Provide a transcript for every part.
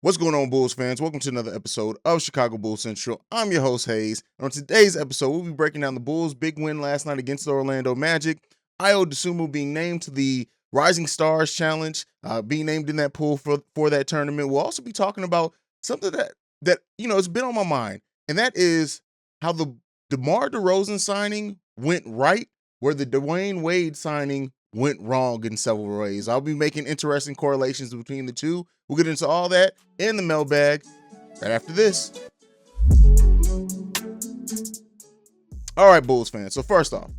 What's going on, Bulls fans? Welcome to another episode of Chicago Bulls Central. I'm your host, Haize. And on today's episode, we'll be breaking down the Bulls' big win last night against the Orlando Magic, Dosunmu being named to the Rising Stars Challenge, being named in that pool for that tournament. We'll also be talking about something that it's been on my mind, and that is how the DeMar DeRozan signing went right, where the D.Wade signing went wrong in several ways. I'll be making interesting correlations between the two. We'll get into all that in the mailbag right after this. All right, Bulls fans. So first off,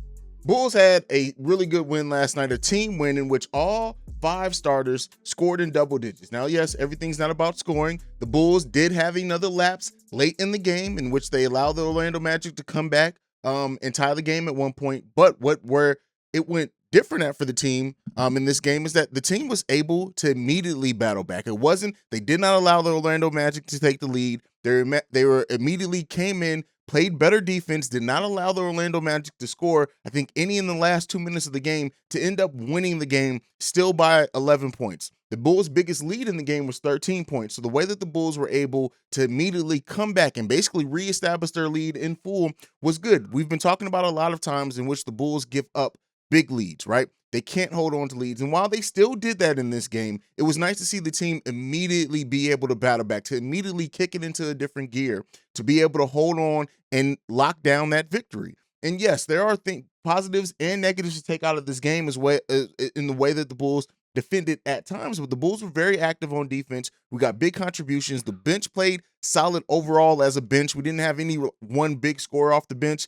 Bulls had a really good win last night, a team win in which all 5 starters scored in double digits. Now, yes, everything's not about scoring. The Bulls did have another lapse late in the game in which they allowed the Orlando Magic to come back and tie the game at one point. But where it went different at for the team in this game is that the team was able to immediately battle back. They did not allow the Orlando Magic to take the lead. They were immediately came in, played better defense, did not allow the Orlando Magic to score, I think, any in the last 2 minutes of the game to end up winning the game still by 11 points. The Bulls' biggest lead in the game was 13 points. So the way that the Bulls were able to immediately come back and basically reestablish their lead in full was good. We've been talking about a lot of times in which the Bulls give up big leads, right? They can't hold on to leads. And while they still did that in this game, it was nice to see the team immediately be able to battle back, to immediately kick it into a different gear, to be able to hold on and lock down that victory. And yes, there are positives and negatives to take out of this game as well, in the way that the Bulls defended at times, but the Bulls were very active on defense. We got big contributions. The bench played solid overall as a bench. We didn't have any one big scorer off the bench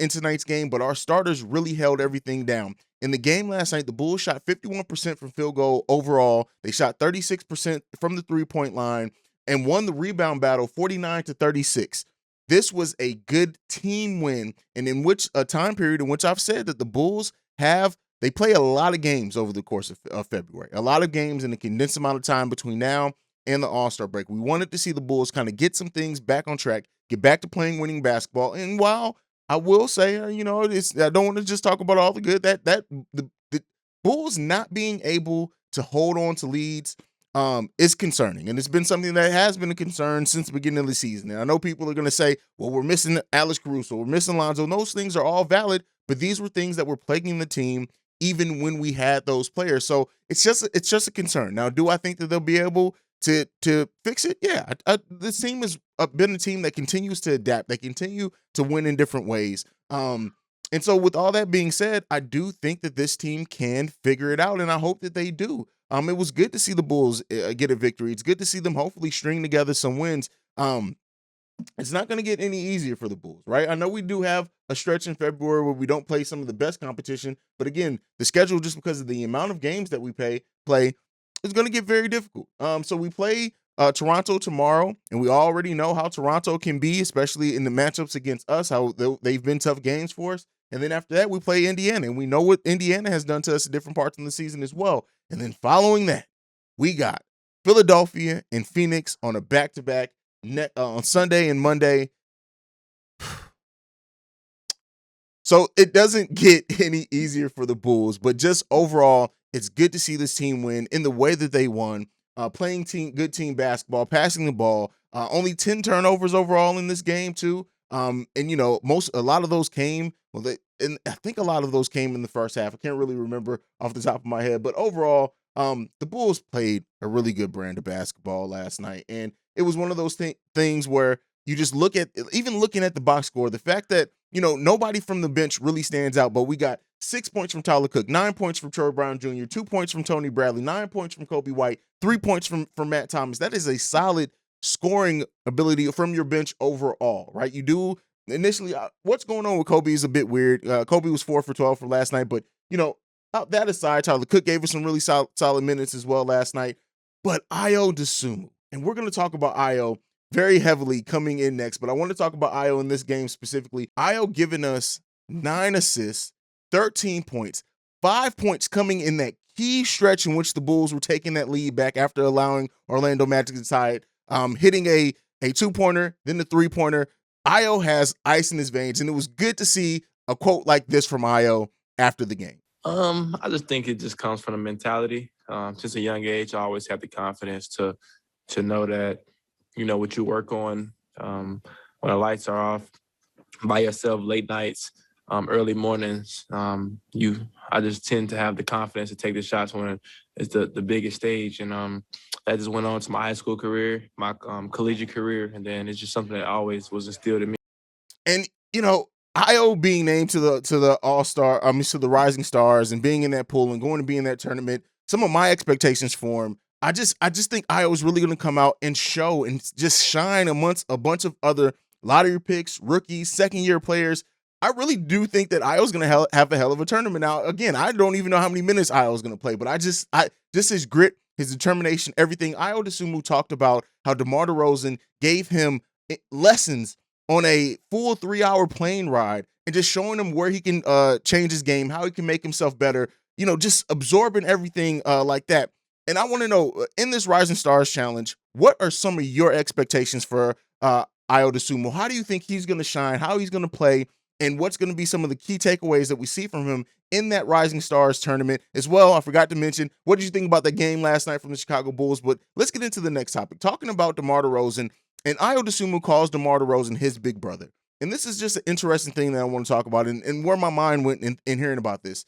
in tonight's game, but our starters really held everything down. In the game last night, the Bulls shot 51% from field goal overall. They shot 36% from the three-point line and won the rebound battle 49-36. This was a good team win, and in which a time period in which I've said that the Bulls they play a lot of games over the course of February, a lot of games in a condensed amount of time between now and the All-Star break. We wanted to see the Bulls kind of get some things back on track, get back to playing winning basketball. And while I will say, I don't want to just talk about all the good. The Bulls not being able to hold on to leads is concerning, and it's been something that has been a concern since the beginning of the season. And I know people are going to say, "Well, we're missing Alex Caruso, we're missing Lonzo." And those things are all valid, but these were things that were plaguing the team even when we had those players. So it's just a concern. Now, do I think that they'll be able to fix it? Yeah, this team has been a team that continues to adapt. They continue to win in different ways. And so with all that being said, I do think that this team can figure it out, and I hope that they do. It was good to see the Bulls get a victory. It's good to see them hopefully string together some wins. It's not going to get any easier for the Bulls, right? I know we do have a stretch in February where we don't play some of the best competition, but again, the schedule, just because of the amount of games that we play is going to get very difficult. So we play Toronto tomorrow, and we already know how Toronto can be, especially in the matchups against us, how they've been tough games for us. And then after that, we play Indiana, and we know what Indiana has done to us in different parts of the season as well. And then following that, we got Philadelphia and Phoenix on a back-to-back on Sunday and Monday. So it doesn't get any easier for the Bulls, but just overall, it's good to see this team win in the way that they won, playing good team basketball, passing the ball, only 10 turnovers overall in this game too. And a lot of those came, and I think a lot of those came in the first half. I can't really remember off the top of my head, but overall, the Bulls played a really good brand of basketball last night. And it was one of those things where you just even looking at the box score, the fact that, nobody from the bench really stands out, but we got 6 points from Tyler Cook, 9 points from Troy Brown Jr., 2 points from Tony Bradley, 9 points from Kobe White, 3 points from Matt Thomas. That is a solid scoring ability from your bench overall, right? You do initially, what's going on with Kobe is a bit weird. Kobe was 4 for 12 for last night, but, that aside, Tyler Cook gave us some really solid minutes as well last night. But Ayo Dosunmu, and we're going to talk about Ayo very heavily coming in next, but I want to talk about Ayo in this game specifically. Ayo giving us 9 assists, 13 points, 5 points coming in that key stretch in which the Bulls were taking that lead back after allowing Orlando Magic to tie it, hitting a 2-pointer, then the 3-pointer. Ayo has ice in his veins, and it was good to see a quote like this from Ayo after the game. I just think it just comes from the mentality. Since a young age, I always have the confidence to to know that, what you work on when the lights are off by yourself, late nights, early mornings, I just tend to have the confidence to take the shots when it's the biggest stage. And that just went on to my high school career, my collegiate career, and then it's just something that always was instilled in me. And Ayo being named to the All-Star, to the Rising Stars, and being in that pool and going to be in that tournament, some of my expectations for him, I just think Ayo is really going to come out and show and just shine amongst a bunch of other lottery picks, rookies, second-year players. I really do think that Ayo's going to have a hell of a tournament. Now, again, I don't even know how many minutes Ayo's going to play, but just his grit, his determination, everything. Ayo Dosunmu talked about how DeMar DeRozan gave him lessons on a full 3-hour plane ride and just showing him where he can change his game, how he can make himself better, just absorbing everything like that. And I want to know, in this Rising Stars Challenge, what are some of your expectations for Ayo Dosunmu? How do you think he's going to shine, how he's going to play, and what's going to be some of the key takeaways that we see from him in that Rising Stars tournament? As well, I forgot to mention, what did you think about the game last night from the Chicago Bulls? But let's get into the next topic, talking about DeMar DeRozan. And Ayo Dosunmu calls DeMar DeRozan his big brother. And this is just an interesting thing that I want to talk about and where my mind went in hearing about this.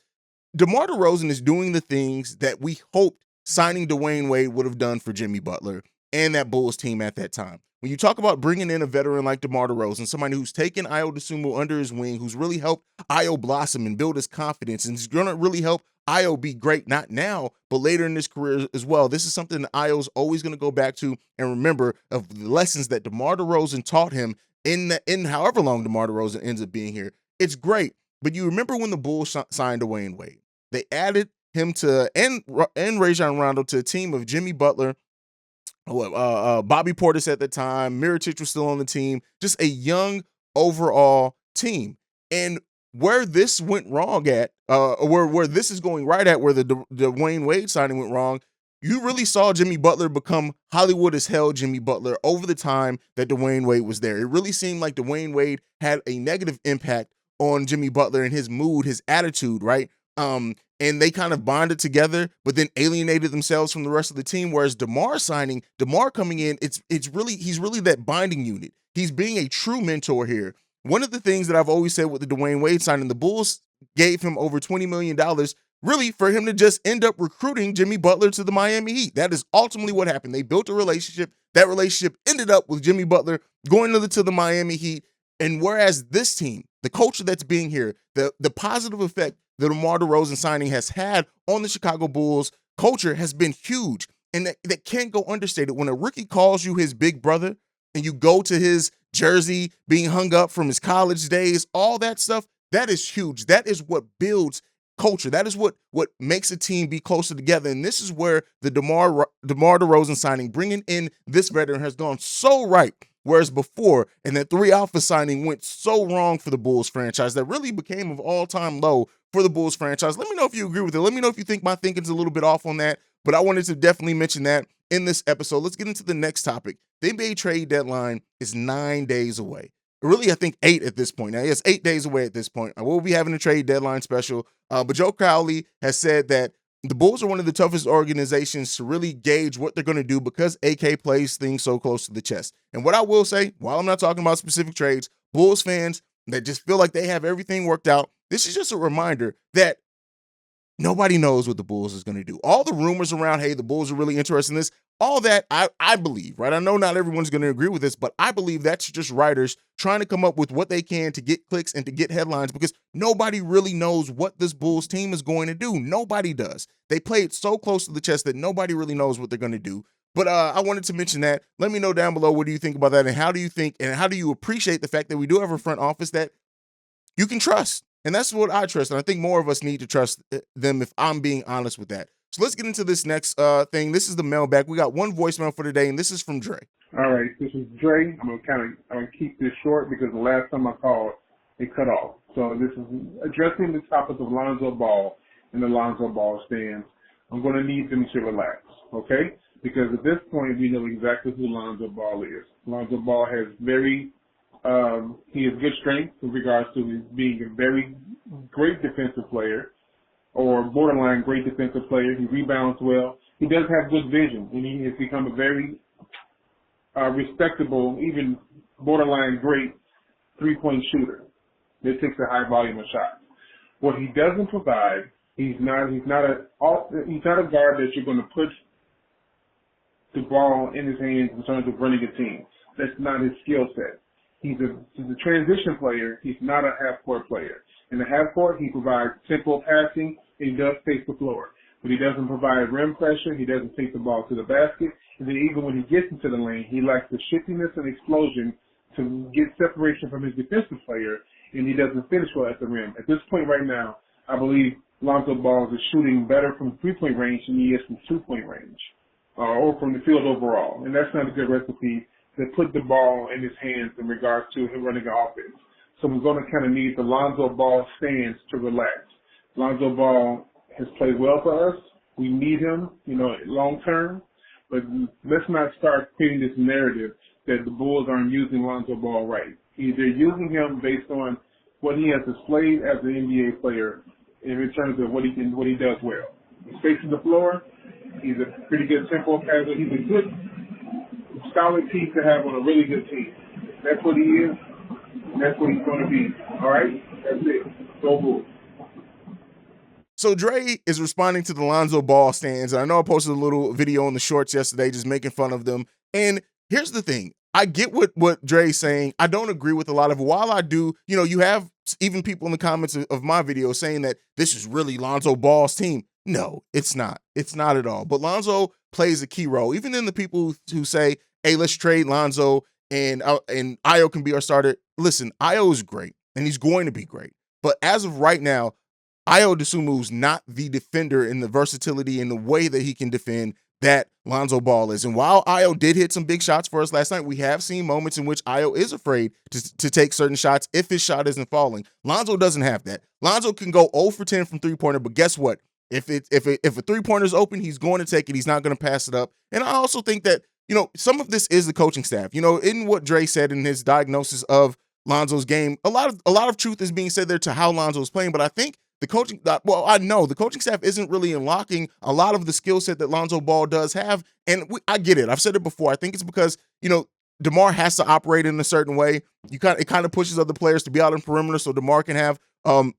DeMar DeRozan is doing the things that we hoped signing Dwayne Wade would have done for Jimmy Butler and that Bulls team at that time. When you talk about bringing in a veteran like DeMar DeRozan, somebody who's taken Ayo Dosunmu under his wing, who's really helped Ayo blossom and build his confidence, and is going to really help Ayo be great, not now, but later in his career as well. This is something that Ayo's always going to go back to and remember of the lessons that DeMar DeRozan taught him in however long DeMar DeRozan ends up being here. It's great, but you remember when the Bulls signed Dwayne Wade? They added him to and Rajon Rondo to a team of Jimmy Butler, Bobby Portis at the time, Mirotic was still on the team, just a young overall team. And where this went wrong at, where this is going right at, where the Dwayne Wade signing went wrong, you really saw Jimmy Butler become Hollywood as hell Jimmy Butler over the time that Dwayne Wade was there. It really seemed like Dwayne Wade had a negative impact on Jimmy Butler and his mood, his attitude, right? And they kind of bonded together, but then alienated themselves from the rest of the team. Whereas DeMar coming in, he's really that binding unit. He's being a true mentor here. One of the things that I've always said with the Dwayne Wade signing, the Bulls gave him over $20 million, really for him to just end up recruiting Jimmy Butler to the Miami Heat. That is ultimately what happened. They built a relationship. That relationship ended up with Jimmy Butler going to the Miami Heat. And whereas this team, the culture that's being here, the positive effect the DeMar DeRozan signing has had on the Chicago Bulls culture has been huge. And that can't go understated. When a rookie calls you his big brother and you go to his jersey being hung up from his college days, all that stuff, that is huge. That is what builds culture. That is what makes a team be closer together. And this is where the DeMar DeRozan signing, bringing in this veteran, has gone so right. Whereas before, and that 3 Alpha signing went so wrong for the Bulls franchise, that really became of all-time low for the Bulls franchise. Let me know if you agree with it. Let me know if you think my thinking's a little bit off on that. But I wanted to definitely mention that in this episode. Let's get into the next topic. The NBA trade deadline is 9 days away. Really, I think 8 at this point. Now, yes, 8 days away at this point. I will be having a trade deadline special. But Joe Crowley has said that the Bulls are one of the toughest organizations to really gauge what they're going to do because AK plays things so close to the chest. And what I will say, while I'm not talking about specific trades, Bulls fans that just feel like they have everything worked out, this is just a reminder that nobody knows what the Bulls is going to do. All the rumors around, hey, the Bulls are really interested in this, all that, I believe, right? I know not everyone's going to agree with this, but I believe that's just writers trying to come up with what they can to get clicks and to get headlines because nobody really knows what this Bulls team is going to do. Nobody does. They play it so close to the chest that nobody really knows what they're going to do. But I wanted to mention that. Let me know down below, what do you think about that, and how do you appreciate the fact that we do have a front office that you can trust? And that's what I trust. And I think more of us need to trust them, if I'm being honest with that. So let's get into this next thing. This is the mailbag. We got one voicemail for today, and this is from Dre. All right, this is Dre. I'm gonna keep this short because the last time I called, it cut off. So this is addressing the topic of Lonzo Ball and the Lonzo Ball stands. I'm gonna need them to relax, okay? Because at this point, we know exactly who Lonzo Ball is. Lonzo Ball has he has good strength in regards to his being a very great defensive player, or borderline great defensive player. He rebounds well. He does have good vision, and he has become a very respectable, even borderline great three-point shooter that takes a high volume of shots. What he doesn't provide, he's not a guard that you're going to put the ball in his hands in terms of running a team. That's not his skill set. He's a transition player. He's not a half-court player. In the half-court, he provides simple passing, and he does space the floor. But he doesn't provide rim pressure. He doesn't take the ball to the basket. And then even when he gets into the lane, he lacks the shiftiness and explosion to get separation from his defensive player, and he doesn't finish well at the rim. At this point right now, I believe Lonzo Ball is shooting better from three-point range than he is from two-point range, or from the field overall. And that's not a good recipe to put the ball in his hands in regards to him running an offense. So we're going to kind of need the Lonzo Ball stance to relax. Lonzo Ball has played well for us. We need him, long term. But let's not start creating this narrative that the Bulls aren't using Lonzo Ball right. They're using him based on what he has displayed as an NBA player in terms of what he does well. He's spacing the floor. He's a pretty good simple passer. He's a good, solid piece to have on a really good team. That's what he is. That's what he's going to be. All right? That's it. Go Bulls. So Dre is responding to the Lonzo Ball stands. And I know I posted a little video on the shorts yesterday just making fun of them. And here's the thing. I get what Dre's saying. I don't agree with a lot of it. While I do, you have even people in the comments of my video saying that this is really Lonzo Ball's team. No, it's not. It's not at all. But Lonzo plays a key role. Even in the people who say, hey, let's trade Lonzo and Ayo can be our starter. Listen, Ayo is great, and he's going to be great. But as of right now, Ayo Dosunmu is not the defender in the versatility and the way that he can defend that Lonzo Ball is. And while Ayo did hit some big shots for us last night, we have seen moments in which Ayo is afraid to take certain shots if his shot isn't falling. Lonzo doesn't have that. Lonzo can go 0 for 10 from three-pointer, but guess what? If a three-pointer is open, he's going to take it. He's not going to pass it up. And I also think that, some of this is the coaching staff. In what Dre said in his diagnosis of Lonzo's game, a lot of truth is being said there to how Lonzo's playing, but I think I know the coaching staff isn't really unlocking a lot of the skill set that Lonzo Ball does have. And I get it. I've said it before. I think it's because, DeMar has to operate in a certain way. It kind of pushes other players to be out on perimeter so DeMar can have a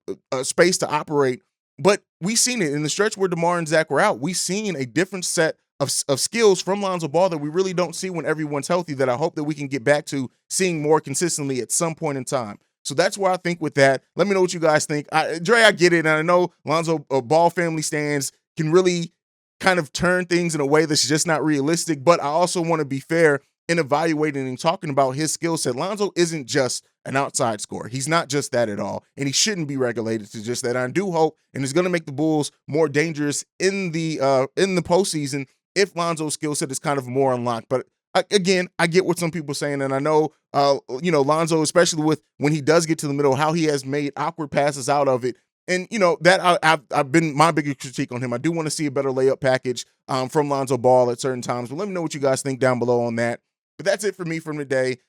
space to operate. But we've seen it in the stretch where DeMar and Zach were out. We've seen a different set of skills from Lonzo Ball that we really don't see when everyone's healthy, that I hope that we can get back to seeing more consistently at some point in time. So that's where I think with that. Let me know what you guys think. Dre, I get it. And I know Lonzo Ball family stands can really kind of turn things in a way that's just not realistic. But I also want to be fair in evaluating and talking about his skill set. Lonzo isn't just an outside scorer. He's not just that at all. And he shouldn't be regulated to just that. I do hope, and it's going to make the Bulls more dangerous in the postseason if Lonzo's skill set is kind of more unlocked. But again, I get what some people are saying, and I know, Lonzo, especially with when he does get to the middle, how he has made awkward passes out of it. And, that I've been my biggest critique on him. I do want to see a better layup package from Lonzo Ball at certain times. But let me know what you guys think down below on that. But that's it for me from today.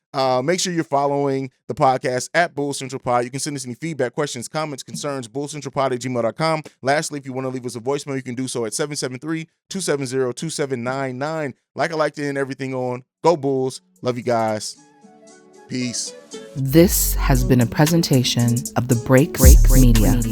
Make sure you're following the podcast at Bulls Central Pod. You can send us any feedback, questions, comments, concerns, bullcentralpod@gmail.com. Lastly, if you want to leave us a voicemail, you can do so at 773-270-2799. Like I like to end everything on. Go Bulls. Love you guys. Peace. This has been a presentation of the Break Media.